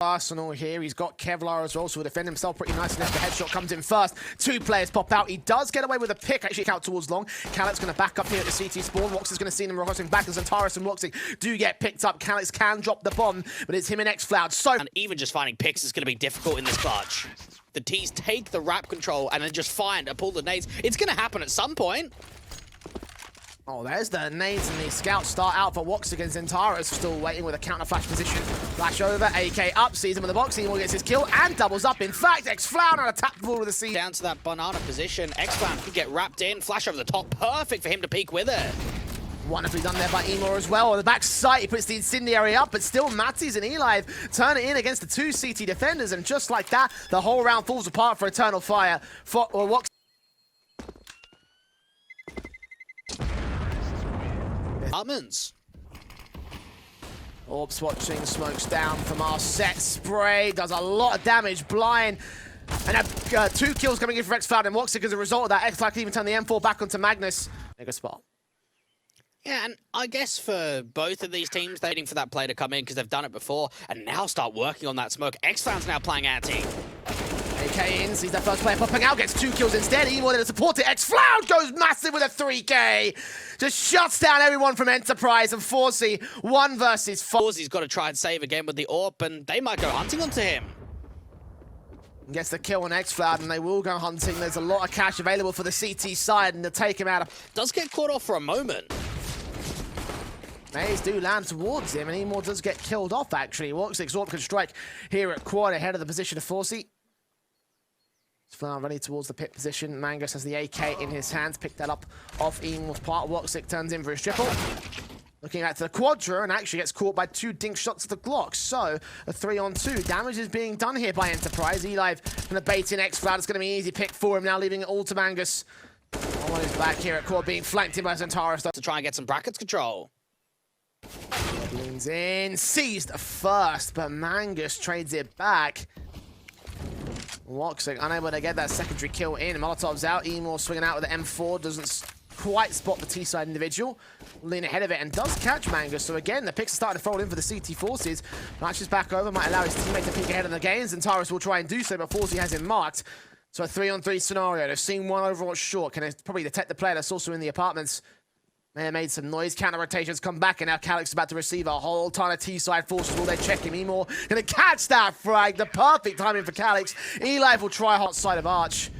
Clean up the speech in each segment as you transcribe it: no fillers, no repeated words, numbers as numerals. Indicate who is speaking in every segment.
Speaker 1: Arsenal here. He's got Kevlar as well, so he'll defend himself pretty nicely. If the headshot comes in first, two players pop out. He does get away with a pick, actually out towards long. Calyx going to back up here at the CT spawn. Woxic is going to see them reversing back, as XANTARES and woxic do get picked up. Calyx can drop the bomb, but it's him and xFloud. So,
Speaker 2: and even just finding picks is going to be difficult in this clutch. The T's take the wrap control and then just find a pull the nades. It's going to happen at some point.
Speaker 1: Oh, there's the nades and the scouts start out for woxic against XANTARES. Still waiting with a counter flash position. Flash over, AK up, sees him in the box. He gets his kill and doubles up. In fact, xFloud on a tap ball with the C.
Speaker 2: Down to that banana position. xFloud could get wrapped in. Flash over the top. Perfect for him to peek with it.
Speaker 1: Wonderfully done there by imoRR as well. On the back side, he puts the incendiary up, but still MATYS and eLiVe turn it in against the two CT defenders. And just like that, the whole round falls apart for eternalfire. For woxic.
Speaker 2: Almonds.
Speaker 1: Orbs watching, smokes down from our set. Spray does a lot of damage. Blind. And two kills coming in for xFloud and woxic as a result of that. xFloud can even turn the M4 back onto manguss. Make a spot.
Speaker 2: Yeah, and I guess for both of these teams, they're waiting for that play to come in because they've done it before and now start working on that smoke. xFloud's now playing anti.
Speaker 1: AK in, sees that first player popping out, gets two kills instead. imoRR to support it. xFloud goes massive with a 3K. Just shuts down everyone from Enterprise and forsyy. 1 versus 4.
Speaker 2: Forsy's got to try and save again with the AWP, and they might go hunting onto him.
Speaker 1: Gets the kill on xFloud, and they will go hunting. There's a lot of cash available for the CT side, and they'll take him out.
Speaker 2: Does get caught off for a moment.
Speaker 1: Nades do land towards him, and imoRR does get killed off, actually. woxic's AWP can strike here at quad ahead of the position of forsyy. XANTARES running towards the pit position. manguss has the AK in his hands. Picked that up off imoRR's part. woxic turns in for his triple. Looking at the quadra and actually gets caught by 2 dink shots of the Glock. So, a 3-on-2. Damage is being done here by Enterprise. eLiVe going to bait in xFloud. It's going to be an easy pick for him now, leaving it all to manguss. On his back here at quad, being flanked in by XANTARES.
Speaker 2: To try and get some brackets control.
Speaker 1: Leans in. Seized first, but manguss trades it back. woxic unable to get that secondary kill in. Molotov's out. imoRR swinging out with the M4. Doesn't quite spot the T-side individual. Lean ahead of it and does catch manguss. So again, the picks are starting to fold in for the CT forces. Matches back over. Might allow his teammate to peek ahead in the games. And XANTARES will try and do so, but forsyy has him marked. So a 3-on-3 scenario. They've seen one Overwatch short. Can probably detect the player that's also in the apartments. May have made some noise. Counter rotations come back, and now Calyx is about to receive a whole ton of T-side forces. Will they check him? imoRR gonna catch that frag. The perfect timing for Calyx. eLiVe will try hot side of arch.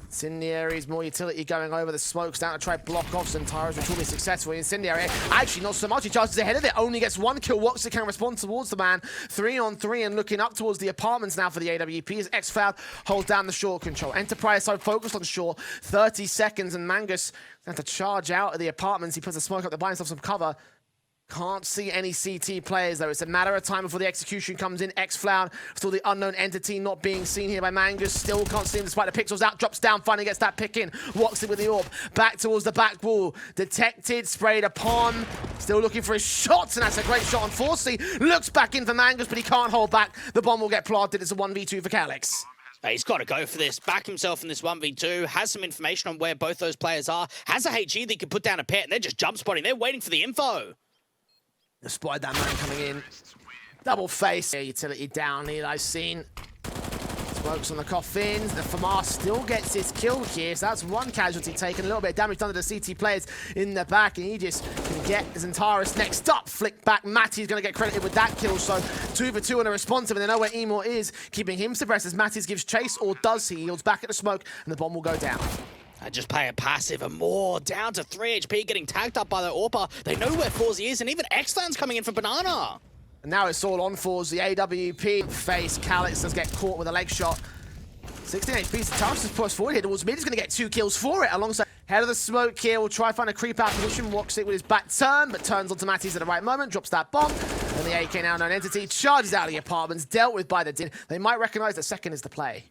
Speaker 1: Incendiaries, more utility going over the smokes down to try block off XANTARES, which will be successful. Incendiary, actually not so much. He charges ahead of it. Only gets 1 kill. woxic can respond towards the man. 3-on-3 and looking up towards the apartments now for the AWP as xFloud holds down the short control. Enterprise so focused on short. 30 seconds and manguss have to charge out of the apartments. He puts the smoke up to buy himself some cover. Can't see any CT players, though. It's a matter of time before the execution comes in. xFloud, still the unknown entity, not being seen here by manguss. Still can't see him despite the pixels out. Drops down, finally gets that pick in. woxic with the AWP. Back towards the back wall. Detected, sprayed upon. Still looking for his shots, and that's a great shot on forsyy. Looks back in for manguss, but he can't hold back. The bomb will get planted. It's a 1v2 for Calyx.
Speaker 2: He's got to go for this. Back himself in this 1v2. Has some information on where both those players are. Has a HE that he can put down a pit, and they're just jump spotting. They're waiting for the info.
Speaker 1: They spotted that man coming in. Double face. Yeah, utility down. eLiVe's seen. Smokes on the coffins. The FAMAS still gets his kill here. So that's 1 casualty taken. A little bit of damage done to the CT players in the back. And he just can get XANTARES next up. Flick back. MATYS going to get credited with that kill. So 2 for 2 on a responsive. And they know where imoRR is. Keeping him suppressed as MATYS gives chase. Or does he? He yields back at the smoke. And the bomb will go down.
Speaker 2: And just play it passive and more. Down to 3 HP, getting tagged up by the AWP. They know where forsyy is, and even xFloud's coming in for banana.
Speaker 1: And now it's all on forsyy. AWP face. Calyx does get caught with a leg shot. 16 HP. XANTARES just push forward here towards mid. He's going to get 2 kills for it. Alongside head of the smoke here. Will try to find a creep out position. woxic with his back turn, but turns onto MATYS at the right moment. Drops that bomb. And the AK now known entity charges out of the apartments. Dealt with by the din. They might recognize the second is the play.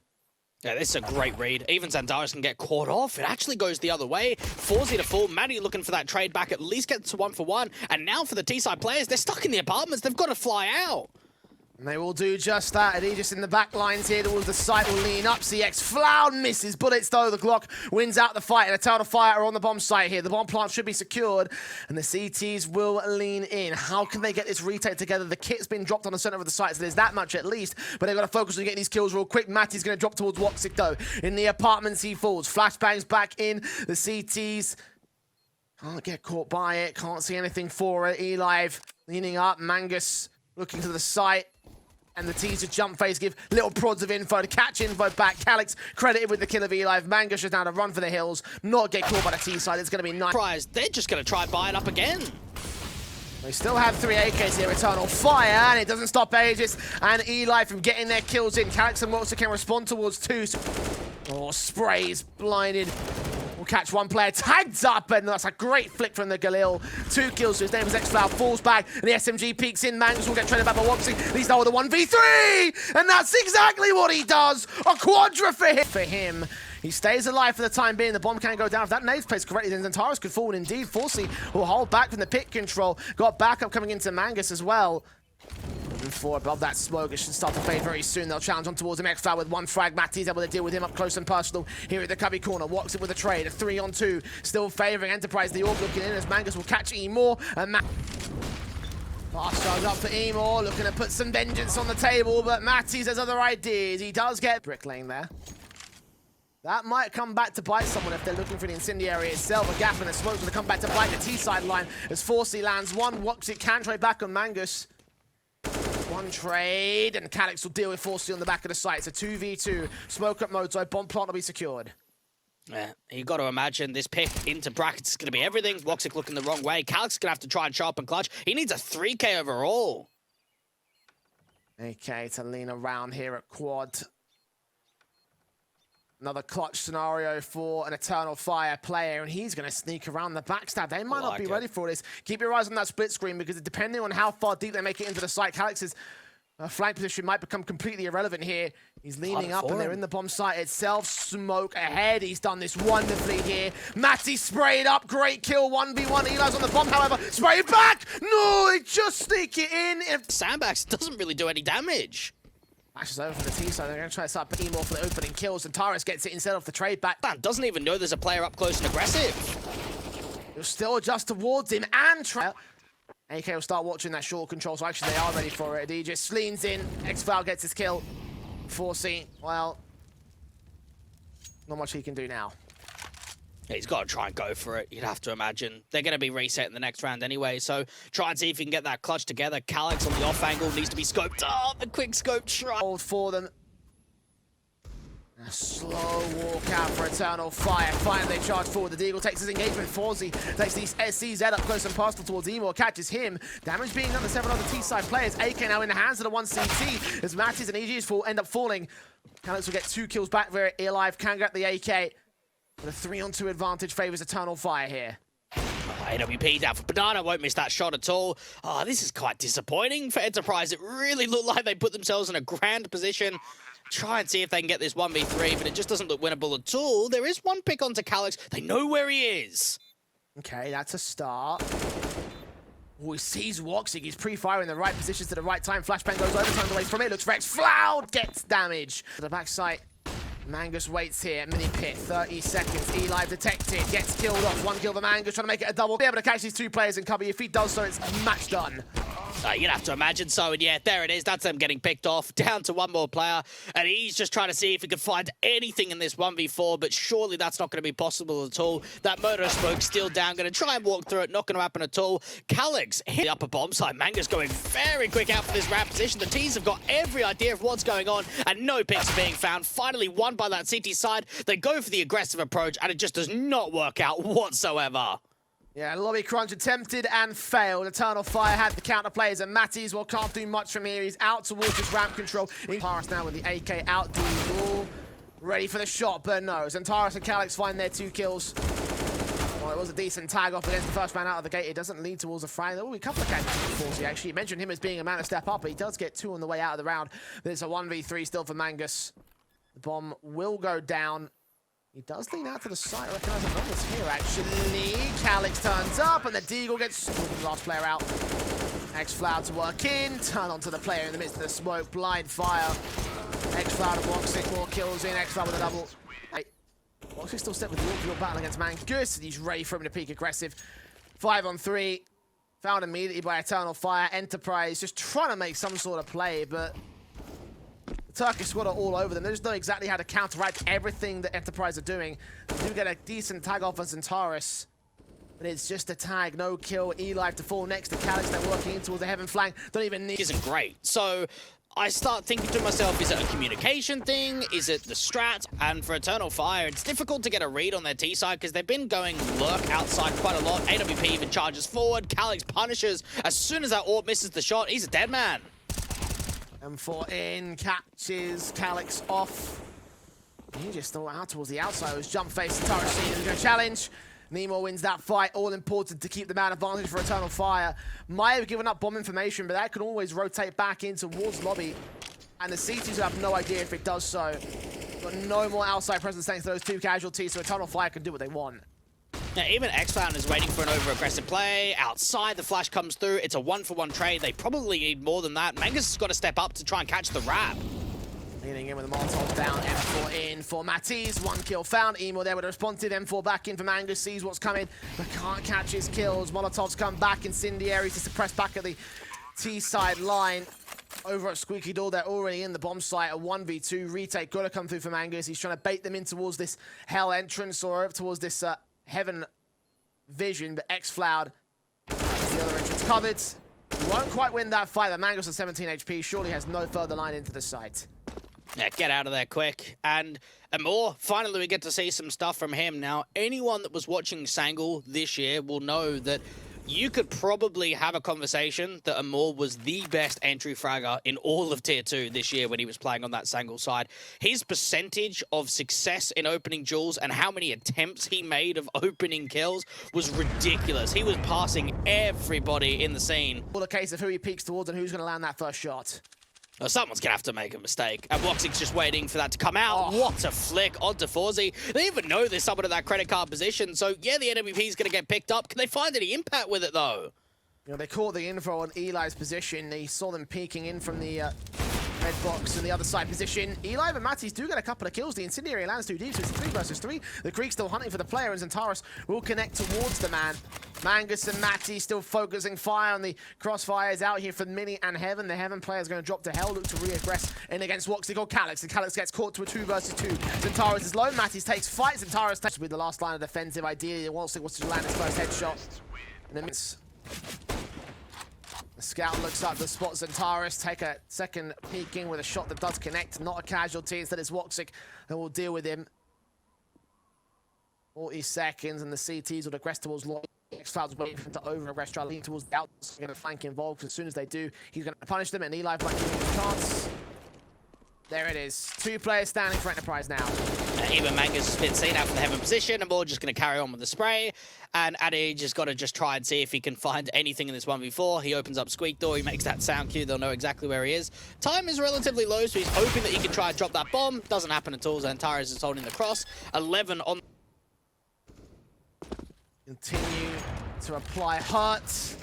Speaker 2: Yeah, this is a great read. Even XANTARES can get caught off. It actually goes the other way. forsyy to fall. Maddie looking for that trade back. At least get to 1 for 1. And now for the T-side players, they're stuck in the apartments. They've got to fly out.
Speaker 1: And they will do just that. ADEJIS in the back lines here towards the site will lean up. CX Floud misses bullets though. The Glock wins out the fight, and eternalfire are on the bomb site here. The bomb plant should be secured, and the CTs will lean in. How can they get this retake together? The kit's been dropped on the center of the site, so there's that much at least, but they've got to focus on getting these kills real quick. MATYS going to drop towards woxic though. In the apartments he falls. Flashbangs back in. The CTs can't get caught by it. Can't see anything for it. eLiVe leaning up. manguss looking to the site. And the teaser jump phase give little prods of info to catch info back. Calyx credited with the kill of eLiVe. manguss is now to run for the hills, not get caught by the T side. It's going to be nice.
Speaker 2: Surprised. They're just going to try buy it up again.
Speaker 1: They still have 3 AKs here. eternalfire, and it doesn't stop ADEJIS and eLiVe from getting their kills in. Calyx and woxic can respond towards 2. Oh, sprays blinded. Will catch one player, tagged up, and that's a great flick from the Galil. 2 kills, so his name is XFloud, falls back, and the SMG peeks in. manguss will get traded back by woxic. He's now with a 1v3, and that's exactly what he does. A quadra for him. He stays alive for the time being. The bomb can go down. If that nade's placed correctly, then XANTARES could fall. Indeed, forsyy will hold back from the pit control. Got backup coming into manguss as well. Moving forward above that smoke, it should start to fade very soon. They'll challenge on towards him. XFloud with 1 frag. MATYS able to deal with him up close and personal here at the cubby corner. woxic with a trade, a 3-on-2. Still favouring Enterprise. The orb looking in as manguss will catch imoRR. And fast charge up for imoRR, looking to put some vengeance on the table, but MATYS has other ideas. He does get bricklaying there. That might come back to bite someone if they're looking for the incendiary itself. A gap in the smoke's going to come back to bite the T-side line as forsyy lands 1. woxic can trade back on manguss. 1 trade, and Calyx will deal with forsyy on the back of the site. It's a 2v2. Smoke up mode, so bomb plant will be secured.
Speaker 2: Yeah, you got to imagine this pick into brackets is going to be everything. woxic looking the wrong way. Calyx is going to have to try and sharpen clutch. He needs a 3k overall.
Speaker 1: Okay, to lean around here at quad. Another clutch scenario for an eternalfire player, and he's going to sneak around the backstab. They might not be ready for this. Keep your eyes on that split screen, because depending on how far deep they make it into the site, Calyx's flank position might become completely irrelevant here. He's leaning up, and they're in the bomb site itself. Smoke ahead. He's done this wonderfully here. MATYS sprayed up. Great kill. 1v1. eLiVe's on the bomb, however. Spray it back! No, they just sneak it in.
Speaker 2: Sandbags doesn't really do any damage.
Speaker 1: Flashes over for the T side. They're going to try to start putting imoRR for the opening kills. XANTARES gets it instead of the trade back.
Speaker 2: Man doesn't even know there's a player up close and aggressive.
Speaker 1: He'll still adjust towards him and try. AK will start watching that short control, so actually they are ready for it. He just leans in. XFloud gets his kill. forsyy, well, not much he can do now.
Speaker 2: He's got to try and go for it, you'd have to imagine. They're going to be resetting the next round anyway, so try and see if you can get that clutch together. Calyx on the off angle needs to be scoped. Oh, the quick scope try.
Speaker 1: Hold for them. A slow walk out for eternalfire. Finally, they charge forward. The Deagle takes his engagement. forsyy takes these SCZ up close and personal towards imoRR. Catches him. Damage being done to 7 other T-side players. AK now in the hands of the 1 CT as MATYS and EGs end up falling. Calyx will get 2 kills back there. eLiVe can get the AK. But a 3-on-2 advantage favours eternalfire here.
Speaker 2: Oh, AWP down for Banana, won't miss that shot at all. Oh, this is quite disappointing for Enterprise. It really looked like they put themselves in a grand position. Try and see if they can get this 1v3, but it just doesn't look winnable at all. There is 1 pick onto Calyx. They know where he is. Okay, that's a start. Oh, he sees woxic. He's pre-firing the right positions at the right time. Flashbang goes overtime away from it. Looks for XFloud. Gets damage. To the backside. manguss waits here, mini pit, 30 seconds, eLiVe detected, gets killed off, 1 kill for manguss, trying to make it a double, be able to catch these 2 players in cover. If he does so, it's match done. You'd have to imagine so, and yeah, there it is. That's them getting picked off, down to 1 more player, and he's just trying to see if he can find anything in this 1v4, but surely that's not going to be possible at all. That murder smoke's still down, going to try and walk through it, not going to happen at all. Calyx hit the upper bomb side. manguss going very quick out for this ramp position. The T's have got every idea of what's going on, and no picks are being found. Finally won by that CT side. They go for the aggressive approach, and it just does not work out whatsoever.
Speaker 1: Yeah, lobby crunch attempted and failed. eternalfire had the counter plays, and MATYS, well, can't do much from here. He's out towards his ramp control. XANTARES now with the AK out, Deagle ready for the shot, but no. XANTARES and Calyx find their 2 kills. Well, it was a decent tag off against the first man out of the gate. It doesn't lead towards a frag. Oh, a couple of catches for forsyy, actually. You mentioned him as being a man to step up, but he does get 2 on the way out of the round. There's a 1v3 still for manguss. The bomb will go down. He does lean out to the side. Recognizing numbers here, actually. Calyx turns up, and the Deagle gets the last player out. XFloud to work in, turn onto the player in the midst of the smoke, blind fire. XFloud and woxic, more kills in, XFloud with a double. woxic still set with the orbital battle against manguss, and he's ready for him to peak aggressive. 5 on 3, found immediately by eternalfire. Enterprise just trying to make some sort of play, but the Turkish squad are all over them. They just know exactly how to counteract everything that Enterprise are doing. They do get a decent tag off on XANTARES, but it's just a tag, no kill. eLiVe to fall next to Calyx. They're working in towards the heaven flank. Don't even need.
Speaker 2: Isn't great. So I start thinking to myself, is it a communication thing? Is it the strat? And for eternalfire, it's difficult to get a read on their T side because they've been going lurk outside quite a lot. AWP even charges forward. Calyx punishes. As soon as that orb misses the shot, he's a dead man.
Speaker 1: M4 in, catches Calyx off. He just thought out towards the outside. It was jump face. XANTARES is going to challenge. Nemo wins that fight, all important to keep the man advantage for eternalfire. Might have given up bomb information, but that can always rotate back in towards lobby. And the CTs have no idea if it does so. Got no more outside presence thanks to those 2 casualties, so eternalfire can do what they want.
Speaker 2: Now, even XFloud is waiting for an over-aggressive play. Outside, the flash comes through. It's a 1-for-1 trade. They probably need more than that. manguss has got to step up to try and catch the wrap.
Speaker 1: Leaning in with the Molotov down, M4 in for MATYS, 1 kill found. imo there with a responsive, M4 back in for manguss, sees what's coming, but can't catch his kills. Molotovs come back, incendiaries to suppress back at the T-side line. Over at Squeaky Door, they're already in the bomb site, a 1v2 retake, gotta come through for manguss. He's trying to bait them in towards this hell entrance or towards this heaven vision, but XFloud has the other entrance covered. He won't quite win that fight, but manguss at 17 HP surely has no further line into the site.
Speaker 2: Yeah, get out of there quick. And imoRR, finally we get to see some stuff from him. Now, anyone that was watching Sangle this year will know that you could probably have a conversation that imoRR was the best entry fragger in all of Tier 2 this year when he was playing on that Sangle side. His percentage of success in opening duels and how many attempts he made of opening kills was ridiculous. He was passing everybody in the scene.
Speaker 1: All a case of who he peeks towards and who's going to land that first shot.
Speaker 2: Someone's going to have to make a mistake. And woxic's just waiting for that to come out. Oh. What a flick onto forsyy. They even know there's someone in that credit card position. So, yeah, the NWP is going to get picked up. Can they find any impact with it, though?
Speaker 1: You know, they caught the info on eLiVe's position. They saw them peeking in from the red box in the other side position. eLiVe and MATYS do get a couple of kills. The incendiary lands too deep, so it's 3 versus 3. The Greek still hunting for the player, and XANTARES will connect towards the man. manguss and MATYS still focusing fire on the crossfires out here for Mini and Heaven. The Heaven player is going to drop to hell, look to re-aggress in against woxic or Calyx. And Calyx gets caught to a 2 versus 2. XANTARES is low. MATYS takes fight. XANTARES takes with the last line of defensive. Ideally, woxic wants to land his first headshot. And then the scout looks up the spot. XANTARES take a second peek in with a shot that does connect. Not a casualty. Instead, it's woxic that will deal with him. 40 seconds, and the CTs will aggress towards long. XFloud's waiting for him to over-aggress, try to lean towards the outside, going to flank involved, because as soon as they do, he's going to punish them, and eLiVe might give him a chance. There it is. 2 players standing for Enterprise now.
Speaker 2: Even manguss has been seen out from the Heaven position, and we're just going to carry on with the spray. And ADEJIS has got to just try and see if he can find anything in this 1v4. He opens up Squeak Door, he makes that sound cue, they'll know exactly where he is. Time is relatively low, so he's hoping that he can try and drop that bomb. Doesn't happen at all, XANTARES is holding the cross. 11 on...
Speaker 1: Continue to apply hurt.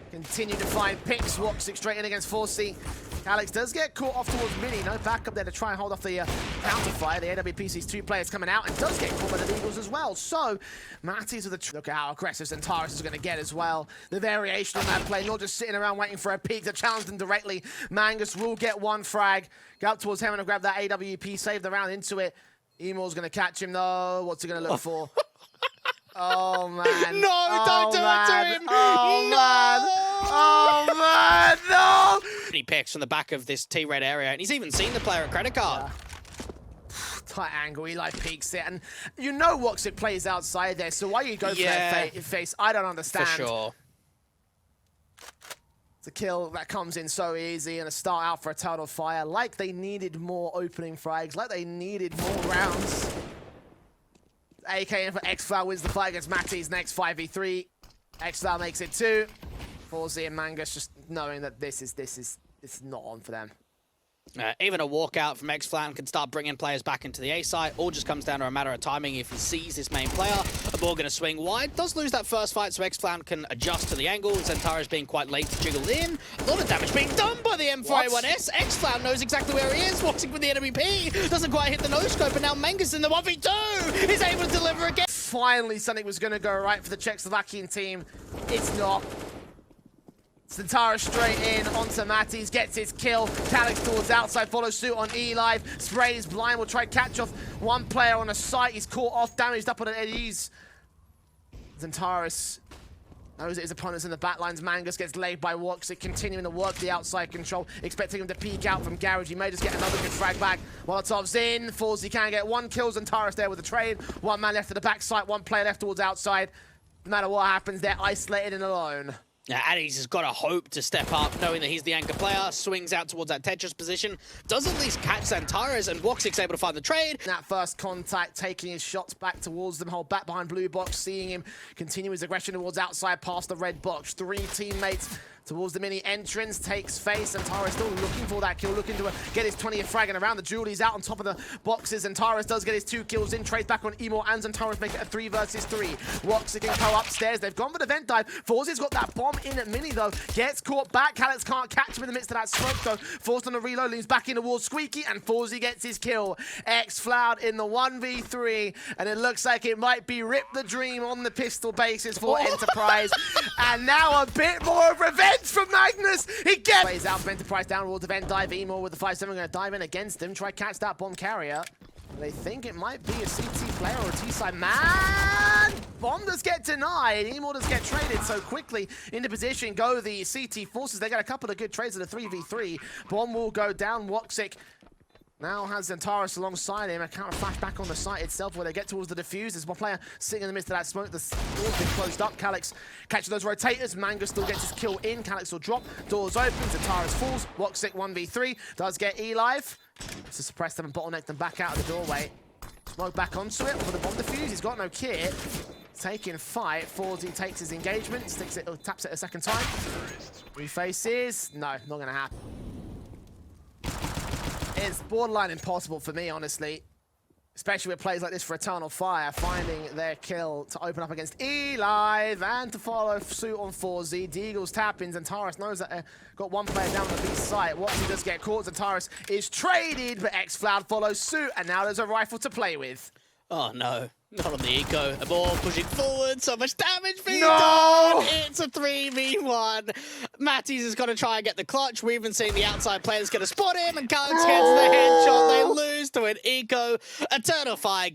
Speaker 1: Continue to find picks. woxic straight in against forsyy. Calyx does get caught off towards Mini. No backup there to try and hold off the counter fire. The AWP sees 2 players coming out and does get caught by the Eagles as well. So, MATYS with a look at how aggressive XANTARES is going to get as well. The variation on that play, not just sitting around waiting for a peek to challenge them directly. manguss will get 1 frag. Go up towards Heaven and grab that AWP, save the round into it. imoRR's going to catch him though. What's he going to look for? Oh, man.
Speaker 2: No, don't do it to him.
Speaker 1: Oh,
Speaker 2: no.
Speaker 1: man. Oh, man. No.
Speaker 2: He picks from the back of this T-red area, and he's even seen the player at credit card.
Speaker 1: Yeah. Tight angle, eLiVe peeks it, and you know woxic plays outside there, so why you go for that face, I don't understand.
Speaker 2: For sure.
Speaker 1: It's a kill that comes in so easy, and a start out for eternalfire, like they needed more opening frags, like they needed more rounds. AKN for XFloud wins the fight against MATYS next 5v3. XFloud makes it 2. forsyy and manguss just knowing that this is not on for them.
Speaker 2: Even a walkout from XFlown can start bringing players back into the A site. All just comes down to a matter of timing. If he sees this main player, a ball going to swing wide. Does lose that first fight, so XFlown can adjust to the angle. XANTARES being quite late to jiggle in. A lot of damage being done by the M4A1S. XFlown knows exactly where he is. woxic with the enemy P. Doesn't quite hit the no-scope, and now manguss in the 1v2 is able to deliver again.
Speaker 1: Finally, something was going to go right for the Czechoslovakian team. It's not. XANTARES straight in onto MATYS, gets his kill. Calyx towards outside, follows suit on eLiVe. Sprays blind, will try catch off one player on a site. He's caught off, damaged up on an ADEJIS. XANTARES knows that his opponent's in the backlines. manguss gets laid by woxic, continuing to work the outside control, expecting him to peek out from Garage. He may just get another good frag back. Molotov's in, forsyy can get one kill. XANTARES there with a trade. One man left at the back site, one player left towards outside. No matter what happens, they're isolated and alone.
Speaker 2: Now, ADEJIS has got a hope to step up, knowing that he's the anchor player, swings out towards that Tetris position, does at least catch XANTARES, and woxic's able to find the trade.
Speaker 1: That first contact, taking his shots back towards them, hold back behind blue box, seeing him continue his aggression towards outside past the red box. Three teammates towards the mini entrance, takes face, and XANTARES still looking for that kill, looking to get his 20th frag, and around the jewel, he's out on top of the boxes. XANTARES does get his 2 kills in, trades back on imoRR, and XANTARES make it a 3 versus 3. woxic can go upstairs, they've gone for the vent dive. forsy's got that bomb in at mini though, gets caught back. Calyx can't catch him in the midst of that smoke though, forced on the reload, leans back in towards Squeaky, and forsyy gets his kill. XFlown in the 1v3, and it looks like it might be Rip the Dream on the pistol basis for Enterprise. And now a bit more of revenge from Magnus. He gets plays out from Enterprise down towards the vent dive. imoRR with the 5-7 going to dive in against him, try catch that bomb carrier. They think it might be a CT player or a T-side. Man! Bomb does get denied. imoRR does get traded so quickly into position. Go the CT forces. They got a couple of good trades at a 3v3. Bomb will go down. woxic now has XANTARES alongside him. A counter flash back on the site itself where they get towards the defuse. There's one player sitting in the midst of that smoke. The door's been closed up. Calyx catches those rotators. manguss still gets his kill in. Calyx will drop. Doors open. XANTARES falls. woxic 1v3. Does get eLiVe to suppress them and bottleneck them back out of the doorway. Smoke back onto it for the bomb defuse. He's got no kit. Taking fight. forsyy takes his engagement. Sticks it, taps it a second time. Refaces. No, not going to happen. It's borderline impossible for me, honestly. Especially with plays like this for eternalfire, finding their kill to open up against eLiVe and to follow suit on forsyy. Deagle's tap-ins, and XANTARES knows that got one player down on the B site. woxic does get caught. XANTARES is traded, but XFlown follows suit, and now there's a rifle to play with.
Speaker 2: Oh no, not on the eco. A ball pushing forward, so much damage being
Speaker 1: No!
Speaker 2: done. It's a 3v1. MATYS is going to try and get the clutch. We've even seen the outside players going to spot him, and Calyx gets the headshot. They lose to an eco. eternalfire